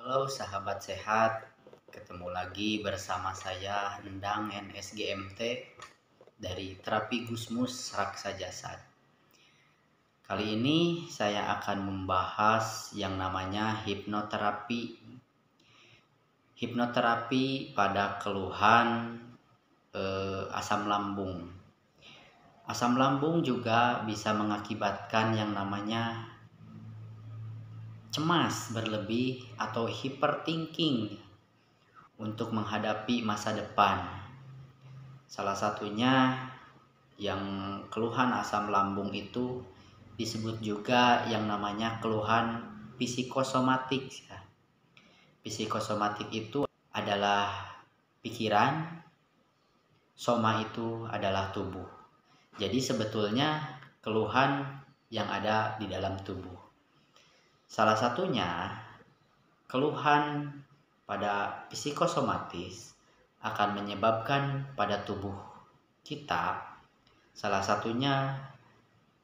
Halo sahabat sehat, ketemu lagi bersama saya Endang NSGMT dari Terapi Gusmus Raksa Jasad. Kali ini saya akan membahas yang namanya hipnoterapi. Hipnoterapi pada keluhan asam lambung. Asam lambung juga bisa mengakibatkan yang namanya cemas berlebih atau hyperthinking untuk menghadapi masa depan. Salah satunya yang keluhan asam lambung itu disebut juga yang namanya keluhan psikosomatik. Psikosomatik itu adalah pikiran, soma itu adalah tubuh. Jadi sebetulnya keluhan yang ada di dalam tubuh. Salah satunya keluhan pada psikosomatis akan menyebabkan pada tubuh kita, salah satunya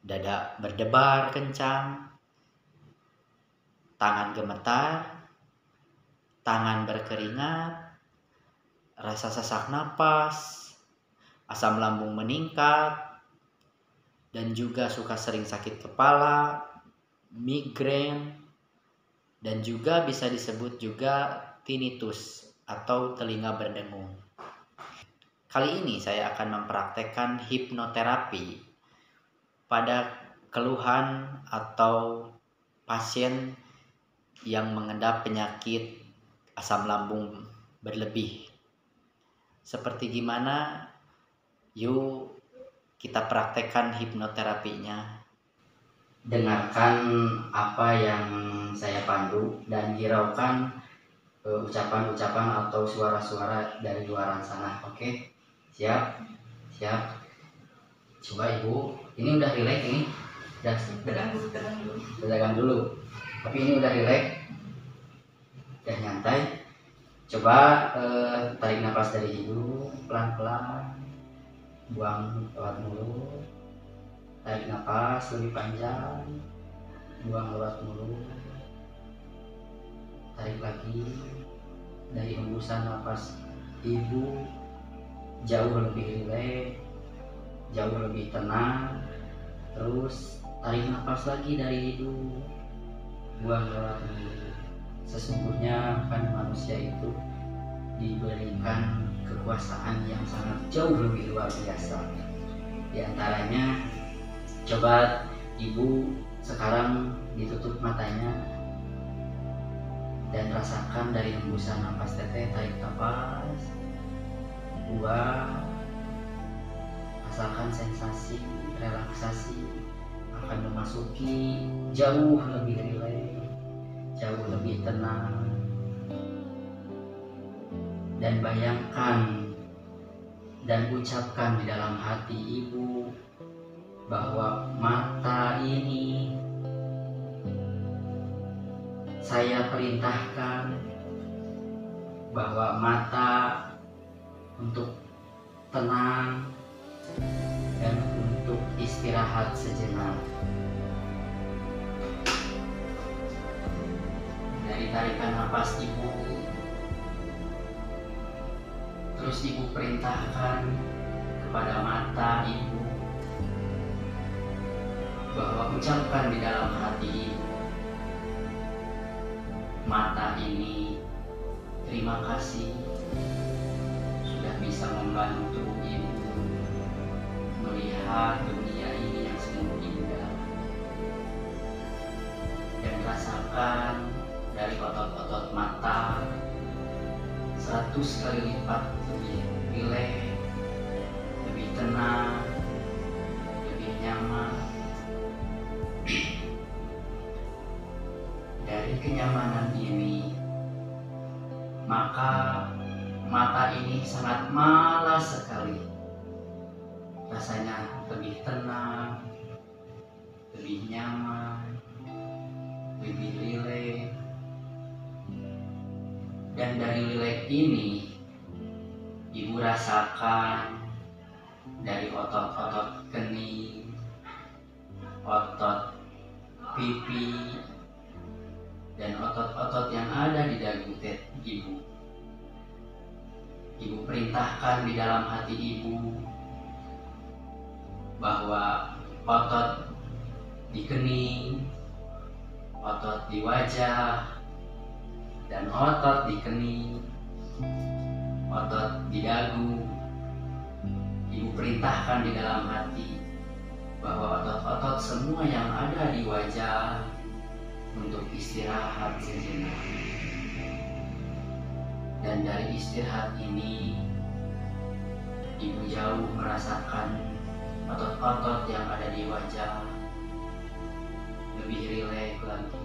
dada berdebar kencang, tangan gemetar, tangan berkeringat, rasa sesak napas, asam lambung meningkat, dan juga suka sering sakit kepala, migrain, dan juga bisa disebut juga tinnitus atau telinga berdengung. Kali ini saya akan mempraktekkan hipnoterapi pada keluhan atau pasien yang mengendap penyakit asam lambung berlebih. Seperti gimana? Yuk kita praktekkan hipnoterapinya. Dengarkan apa yang saya pandu dan hiraukan ucapan-ucapan atau suara-suara dari luar sana. Oke? Siap? Siap. Coba Ibu, ini udah rileks ini? Udah tegang dulu. Tapi ini udah rileks. Udah nyantai. Coba tarik nafas dari hidung pelan-pelan. Buang lewat mulut. Tarik nafas lebih panjang, buang lewat mulut. Tarik lagi. Dari hembusan nafas Ibu jauh lebih rileks, jauh lebih tenang. Terus tarik nafas lagi dari hidung, buang lewat mulut. Sesungguhnya kan manusia itu diberikan kekuasaan yang sangat jauh lebih luar biasa. Di antaranya, coba Ibu sekarang ditutup matanya dan rasakan dari hembusan nafas teteh, tarik nafas, buang, rasakan sensasi relaksasi akan memasuki jauh lebih rileks, jauh lebih tenang. Dan bayangkan dan ucapkan di dalam hati Ibu bahwa mata ini saya perintahkan bahwa mata untuk tenang dan untuk istirahat sejenak. Dari tarikan nafas Ibu, terus Ibu perintahkan kepada mata Ibu bahwa ucapkan di dalam hati Ibu, mata ini terima kasih sudah bisa membantu Ibu melihat dunia ini yang sungguh indah. Dan rasakan dari otot-otot mata 100 kali lipat lebih rileks, lebih tenang, lebih nyaman. Dari kenyamanan ini, maka mata ini sangat malas sekali. Rasanya lebih tenang, lebih nyaman, lebih rileks. Dan dari rileks ini, Ibu rasakan dari otot-otot kening, otot pipi, dan otot-otot yang ada di dagu Ibu perintahkan di dalam hati ibu bahwa otot di kening, otot di wajah, dan otot di kening, otot di dagu, ibu perintahkan di dalam hati bahwa otot-otot semua yang ada di wajah untuk istirahat sejenak. Dan dari istirahat ini, ibu jauh merasakan otot-otot yang ada di wajah lebih rileks lagi,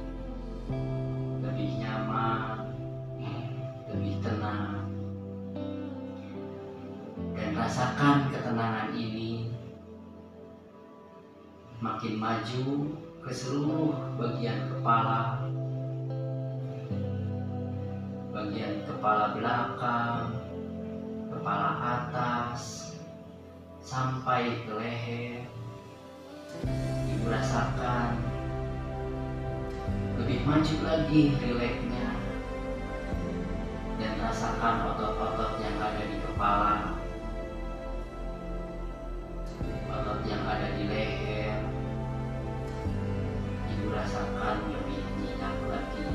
lebih nyaman, lebih tenang. Dan rasakan ketenangan ini makin maju ke seluruh bagian kepala, bagian kepala belakang, kepala atas, sampai ke leher. Ibu rasakan lebih maju lagi rileksnya, dan rasakan otot-otot yang ada di kepala, otot yang ada di leher. Ibu rasakan lebih nyenyak lagi,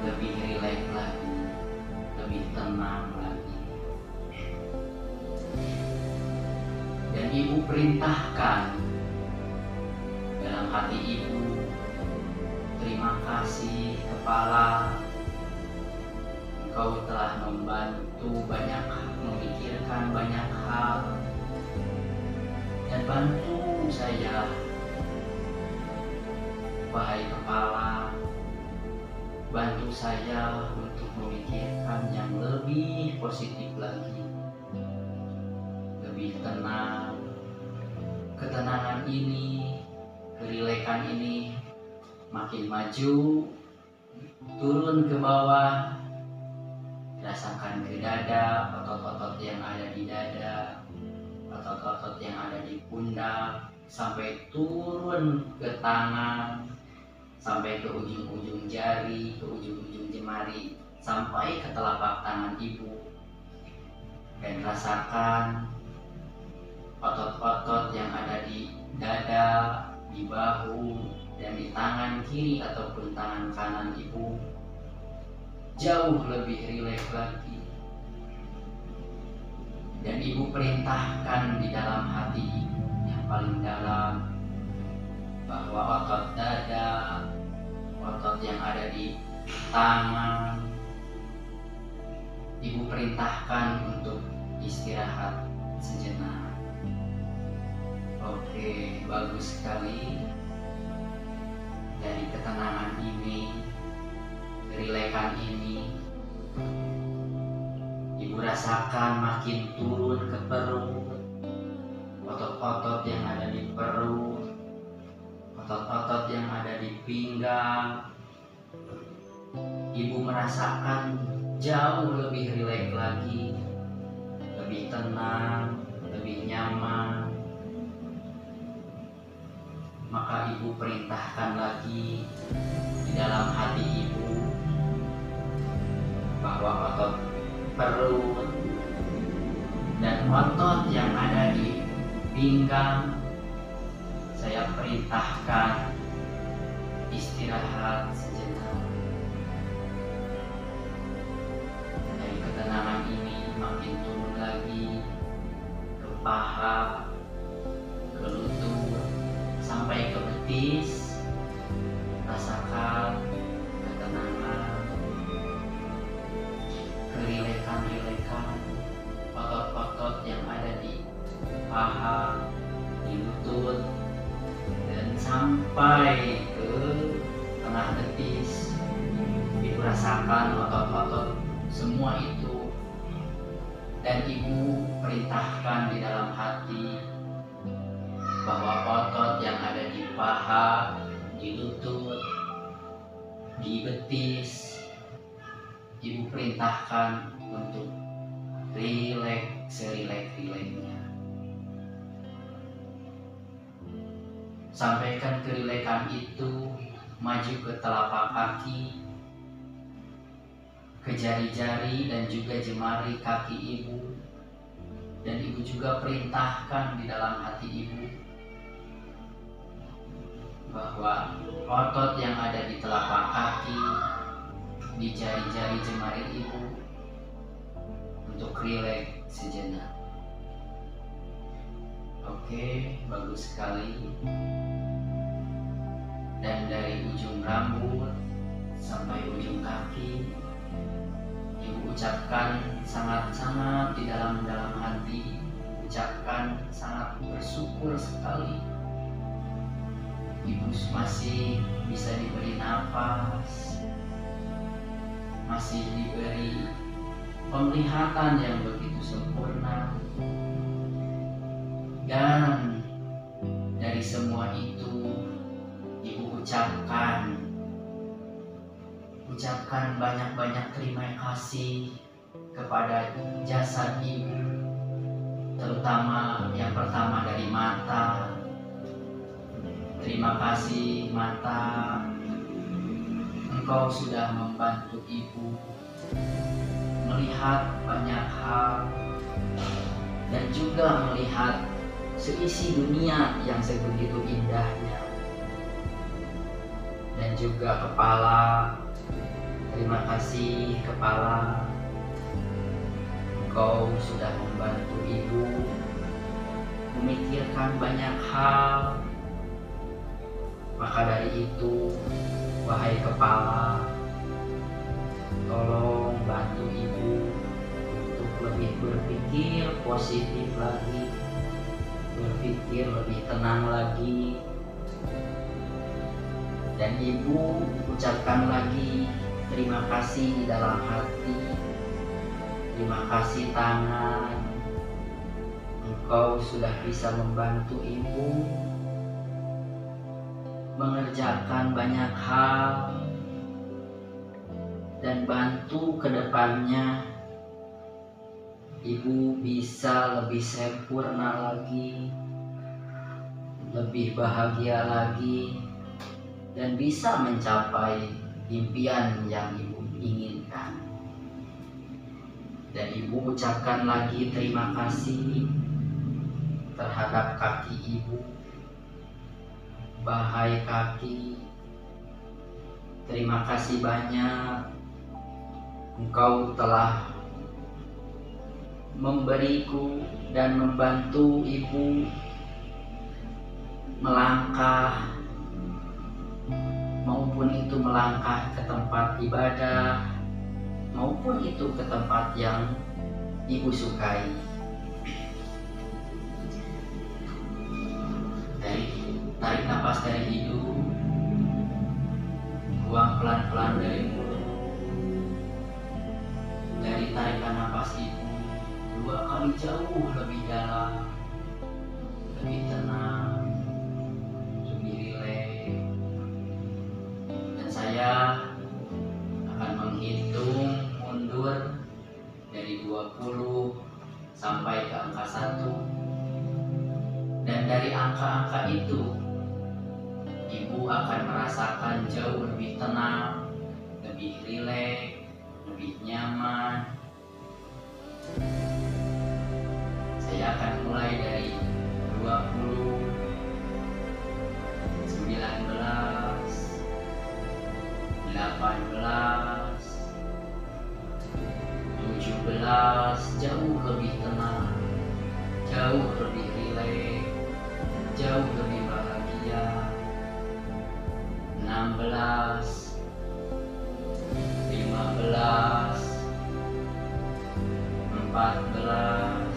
lebih rileks lagi, lebih tenang lagi. Dan ibu perintahkan dalam hati ibu, terima kasih kepala, engkau telah membantu banyak, memikirkan banyak hal, dan bantu saya, wahai kepala, bantu saya untuk memikirkan yang lebih positif lagi, lebih tenang. Ketenangan ini, kerileksan ini makin maju, turun ke bawah, rasakan ke dada, otot-otot yang ada di dada, otot-otot yang ada di pundak, sampai turun ke tangan, sampai ke ujung-ujung jari, ke ujung-ujung jemari, sampai ke telapak tangan ibu. Dan rasakan otot-otot yang ada di dada, di bahu, dan di tangan kiri ataupun tangan kanan ibu jauh lebih rileks lagi. Dan ibu perintahkan di dalam hati ibu yang paling dalam bahwa otot dada, otot yang ada di tangan, ibu perintahkan untuk istirahat sejenak. Oke, bagus sekali. Dari ketenangan ini, kerileksan ini, ibu rasakan makin turun ke perut, otot-otot yang ada di perut, otot-otot yang ada di pinggang. Ibu merasakan jauh lebih rileks lagi, lebih tenang, lebih nyaman. Maka ibu perintahkan lagi di dalam hati ibu bahwa otot perut dan otot yang ada di pinggang saya perintahkan istirahat sejenak. Dari ketenangan ini makin turun lagi ke paha, ke lutut, sampai ke betis. Rasakan ketenangan, kerileksan otot-otot yang ada di paha, di lutut, dan sampai ke tengah betis. Ibu rasakan otot-otot semua itu, dan ibu perintahkan di dalam hati bahwa otot yang ada di paha, di lutut, di betis, ibu perintahkan untuk rileks serileks-rileksnya. Sampaikan kerileksan itu maju ke telapak kaki, ke ke jari-jari dan juga jemari kaki ibu. Dan ibu juga perintahkan di dalam hati ibu bahwa otot yang ada di telapak kaki, di jari-jari jemari ibu untuk rileks sejenak. Oke, bagus sekali. Dan dari ujung rambut sampai ujung kaki, ibu ucapkan sangat-sangat di dalam hati, ucapkan sangat bersyukur sekali. Ibu masih bisa diberi nafas, masih diberi penglihatan yang begitu sempurna. Dan dari semua itu, ibu ucapkan banyak-banyak terima kasih kepada jasad ibu, terutama yang pertama dari mata. Terima kasih mata, engkau sudah membantu ibu melihat banyak hal dan juga melihat seisi dunia yang sebegitu indahnya. Dan juga kepala, terima kasih kepala, engkau sudah membantu ibu memikirkan banyak hal. Maka dari itu, wahai kepala, tolong bantu ibu untuk lebih berpikir positif lagi, berpikir lebih tenang lagi. Dan ibu ucapkan lagi terima kasih di dalam hati. Terima kasih tangan, engkau sudah bisa membantu ibu mengerjakan banyak hal dan bantu ke depannya ibu bisa lebih sempurna lagi, lebih bahagia lagi, dan bisa mencapai impian yang ibu inginkan. Dan ibu ucapkan lagi terima kasih terhadap kaki ibu. Wahai kaki, terima kasih banyak, engkau telah memberiku dan membantu ibu melangkah, maupun itu melangkah ke tempat ibadah, maupun itu ke tempat yang ibu sukai. Tarik nafas dari hidung, buang pelan-pelan dari mulut. Dari tarikan nafas ibu 2 kali jauh lebih dalam, lebih tenang, lebih rileks. Dan saya akan menghitung mundur dari 20 sampai ke angka 1. Dan dari angka-angka itu, ibu akan merasakan jauh lebih tenang, lebih rileks, lebih nyaman. Saya akan mulai dari 20, 19, 18, 17, jauh lebih tenang, jauh lebih rileks, jauh lebih bahagia. 16, 15, 14,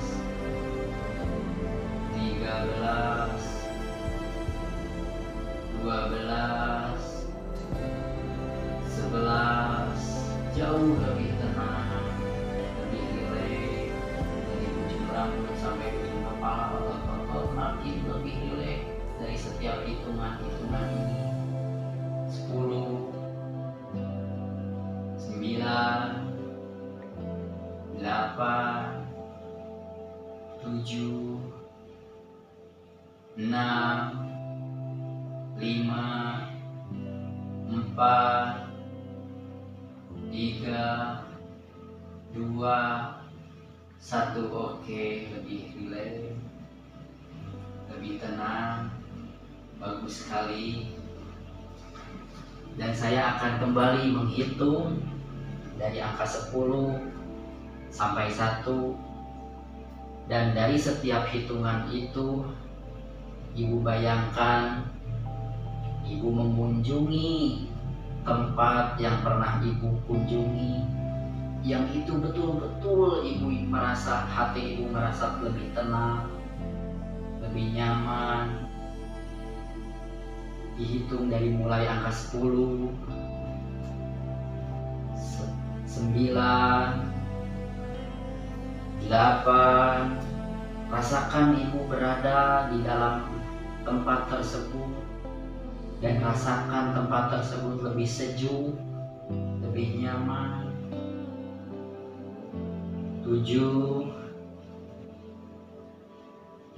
13, 12, 11, jauh lebih tenang, lebih rileks. Dari ujung rambut sampai ujung kepala, otot-otot makin lebih rileks dari setiap hitungan-hitungan ini. 10, 9, 8, 7, 6, 5, 4, 3, 2, 1. Oke, lebih rileks, lebih tenang, bagus sekali. Dan saya akan kembali menghitung dari angka 10 sampai 1. Dan dari setiap hitungan itu, Ibu bayangkan Ibu mengunjungi tempat yang pernah Ibu kunjungi, yang itu betul-betul Ibu merasa, hati Ibu merasa lebih tenang, lebih nyaman. Dihitung dari mulai angka 10, 9, 8. Rasakan Ibu berada di dalam tempat tersebut dan rasakan tempat tersebut lebih sejuk, lebih nyaman. 7,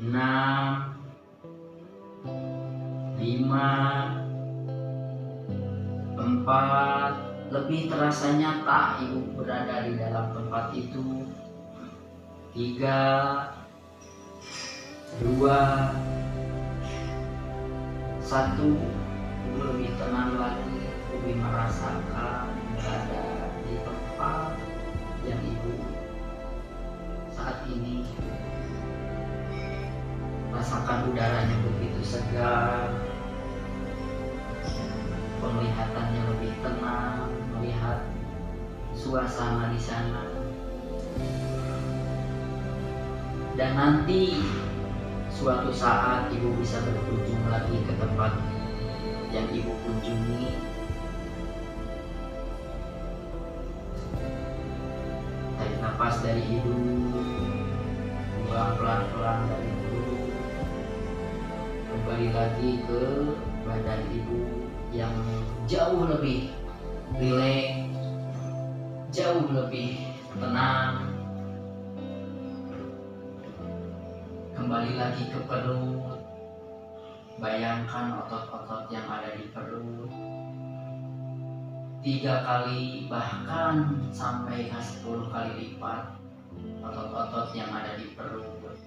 6, 5, 4. Lebih terasa nyata Ibu berada di dalam tempat itu. 3, 2, 1. Ibu lebih tenang lagi, lebih merasakan berada di tempat yang Ibu saat ini. Rasakan udaranya begitu segar, penglihatannya lebih tenang, melihat suasana di sana. Dan nanti suatu saat Ibu bisa berkunjung lagi ke tempat yang Ibu kunjungi. Tarik nafas dari hidung, buang pelan-pelan dari mulut, kembali lagi ke badan Ibu yang jauh lebih rileks, jauh lebih tenang. Kembali lagi ke perut. Bayangkan otot-otot yang ada di perut 3 kali, bahkan sampai 10 kali lipat otot-otot yang ada di perut.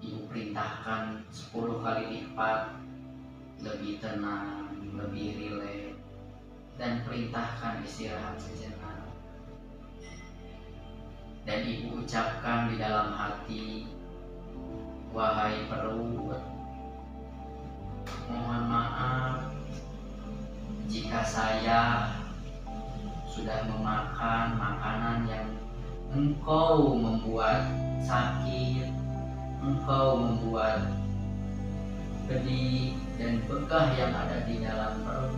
Ibu perintahkan 10 kali lipat, lebih tenang, lebih rileks, dan perintahkan istirahat sejenak. Dan Ibu ucapkan di dalam hati, wahai perut, mohon maaf jika saya sudah memakan makanan yang engkau membuat sakit, engkau membuat pedih dan bekah yang ada di dalam perut.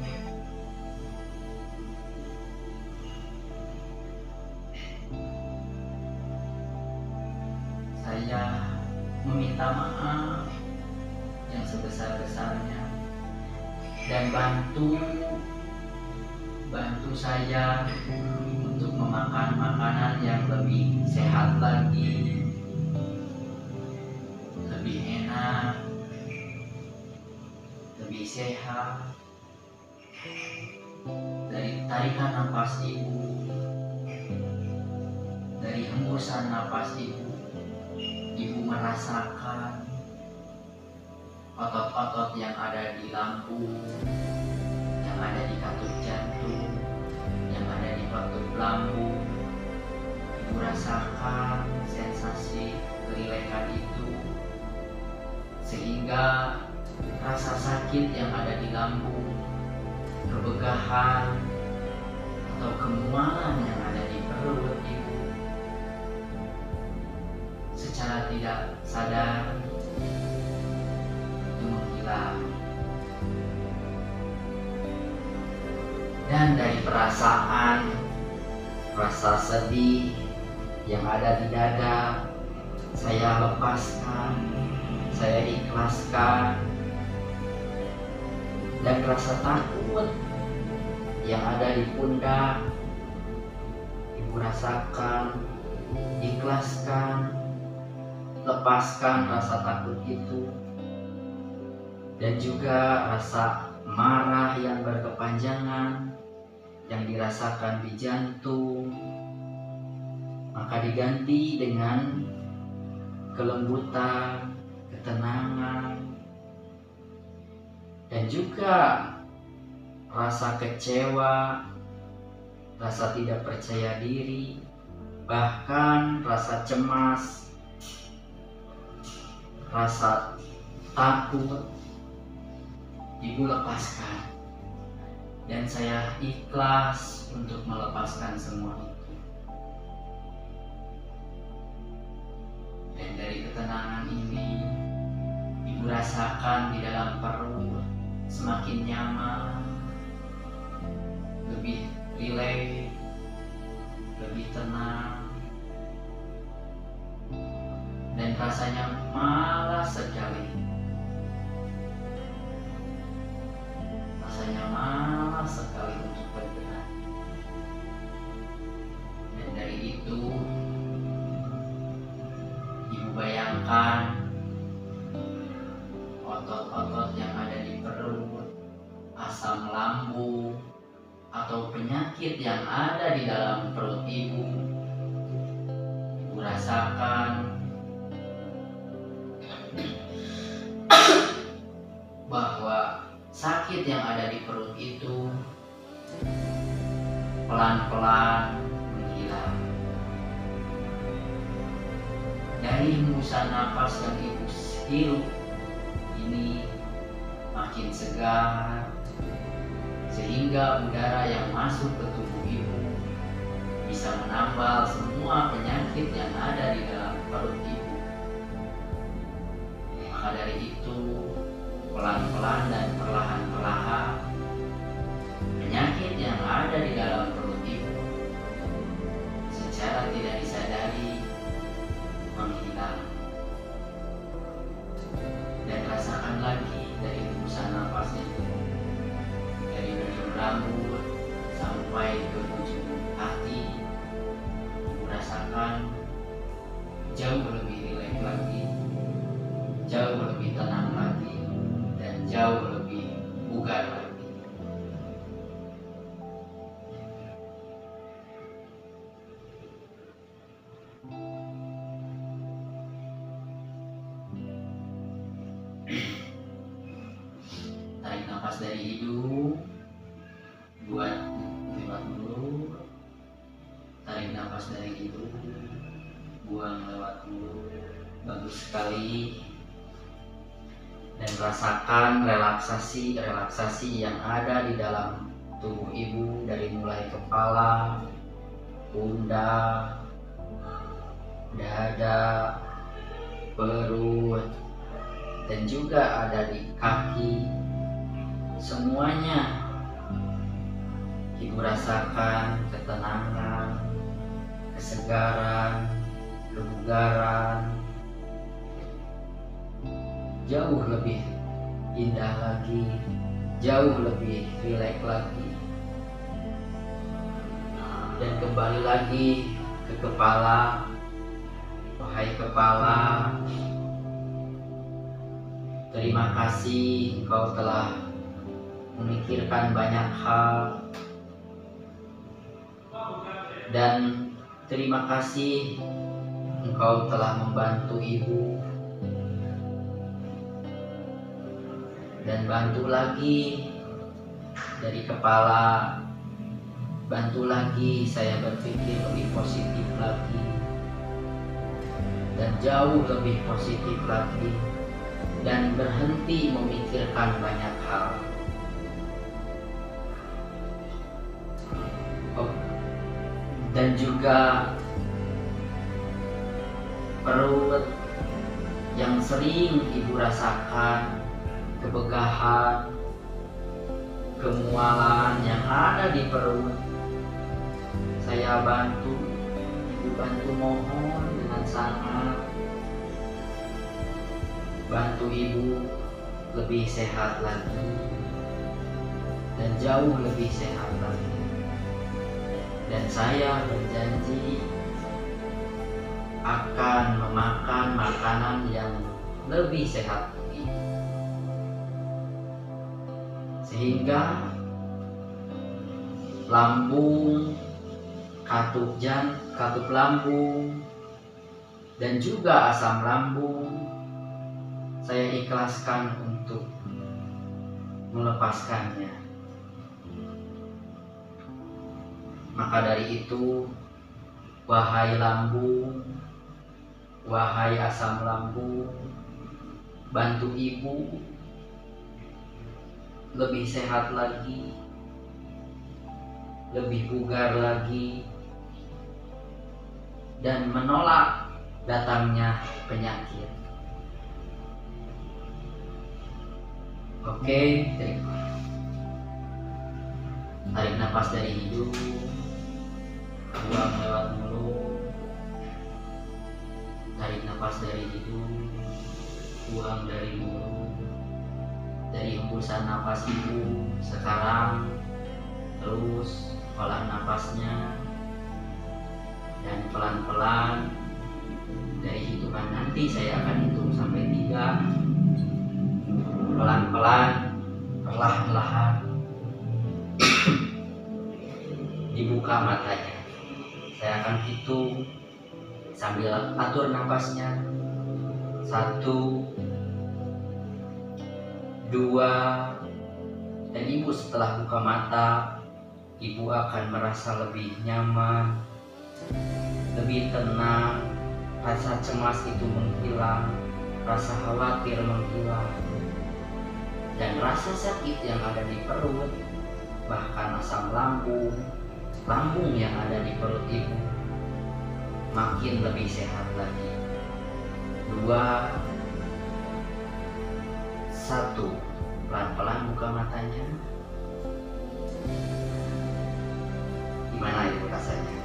Saya meminta maaf yang sebesar-besarnya, dan bantu saya untuk memakan makanan yang lebih sehat lagi, lebih enak, lebih sehat. Dari tarikan nafas Ibu, dari hembusan nafas Ibu, Ibu merasakan otot-otot yang ada di lambung, yang ada di katup jantung, yang ada di katup lambung. Ibu rasakan sensasi kerileksan itu, sehingga rasa sakit yang ada di lambung, kebegahan atau kemualan yang ada di perut Ibu, secara tidak sadar itu menghilang. Dan dari perasaan rasa sedih yang ada di dada, saya lepaskan, saya ikhlaskan. Dan rasa takut yang ada di pundak, Ibu rasakan, ikhlaskan, lepaskan rasa takut itu. Dan juga rasa marah yang berkepanjangan yang dirasakan di jantung, maka diganti dengan kelembutan, ketenangan, dan juga rasa kecewa, rasa tidak percaya diri, bahkan rasa cemas, rasa takut. Ibu lepaskan, dan saya ikhlas untuk melepaskan semua itu. Dan dari ketenangan ini, Ibu rasakan di dalam perut semakin nyaman, lebih rileks, lebih tenang, dan rasanya malas sekali. Rasanya malas sekali untuk bergerak. Dan dari itu, Ibu bayangkan otot-otot yang ada di perut, asam lambung, atau penyakit yang ada di dalam perut Ibu. Ibu rasakan bahwa sakit yang ada di perut itu pelan-pelan menghilang. Dari hembusan napas yang Ibu hirup ini makin segar, sehingga udara yang masuk ke tubuh Ibu bisa menambal semua penyakit yang ada di dalam perut Ibu. Maka dari itu, pelan-pelan dan perlahan-perlahan penyakit yang ada di dalam perut Ibu secara tidak disadari menghilang. Dan rasakan lagi dari hembusan napas itu, dari ujung rambut sampai ke ujung hati. Ibu rasakan jauh lebih rileks lagi, jauh lebih tenang lagi, dan jauh lebih bugar lagi. Tarik nafas dari hidung, buat lewat mulut. Tarik nafas dari hidung, buang lewat mulut. Bagus sekali. Dan rasakan relaksasi yang ada di dalam tubuh Ibu, dari mulai kepala, pundak, dada, perut, dan juga ada di kaki. Semuanya Ibu rasakan ketenangan, kesegaran, kebugaran. Jauh lebih indah lagi, jauh lebih rileks lagi. Dan kembali lagi ke kepala. Wahai kepala, terima kasih Engkau telah memikirkan banyak hal, dan terima kasih Engkau telah membantu Ibu. Dan bantu lagi dari kepala, bantu lagi saya berpikir lebih positif lagi, dan jauh lebih positif lagi, dan berhenti memikirkan banyak hal. Dan juga perut yang sering Ibu rasakan kebegahan, kemualan yang ada di perut, saya bantu, Ibu bantu mohon dengan sangat. Bantu Ibu lebih sehat lagi, dan jauh lebih sehat lagi. Dan saya berjanji akan memakan makanan yang lebih sehat lagi, sehingga lambung, katup jantung, katup lambung, dan juga asam lambung saya ikhlaskan untuk melepaskannya. Maka dari itu, wahai lambung, wahai asam lambung, bantu ibu lebih sehat lagi, lebih bugar lagi, dan menolak datangnya penyakit. Oke, tarik nafas dari hidung, buang lewat mulut. Tarik nafas dari hidung, buang dari mulut. Dari hembusan nafas ibu sekarang, terus olah nafasnya, dan pelan-pelan dari hitungan nanti saya akan hitung sampai 3. Pelan-pelan, perlahan-lahan dibuka matanya. Saya akan hitung sambil atur nafasnya. 1, 2, dan ibu setelah buka mata, ibu akan merasa lebih nyaman, lebih tenang, rasa cemas itu menghilang, rasa khawatir menghilang, dan rasa sakit yang ada di perut, bahkan asam lambung yang ada di perut ibu makin lebih sehat lagi. 2, 1, pelan-pelan buka matanya. Gimana itu rasanya?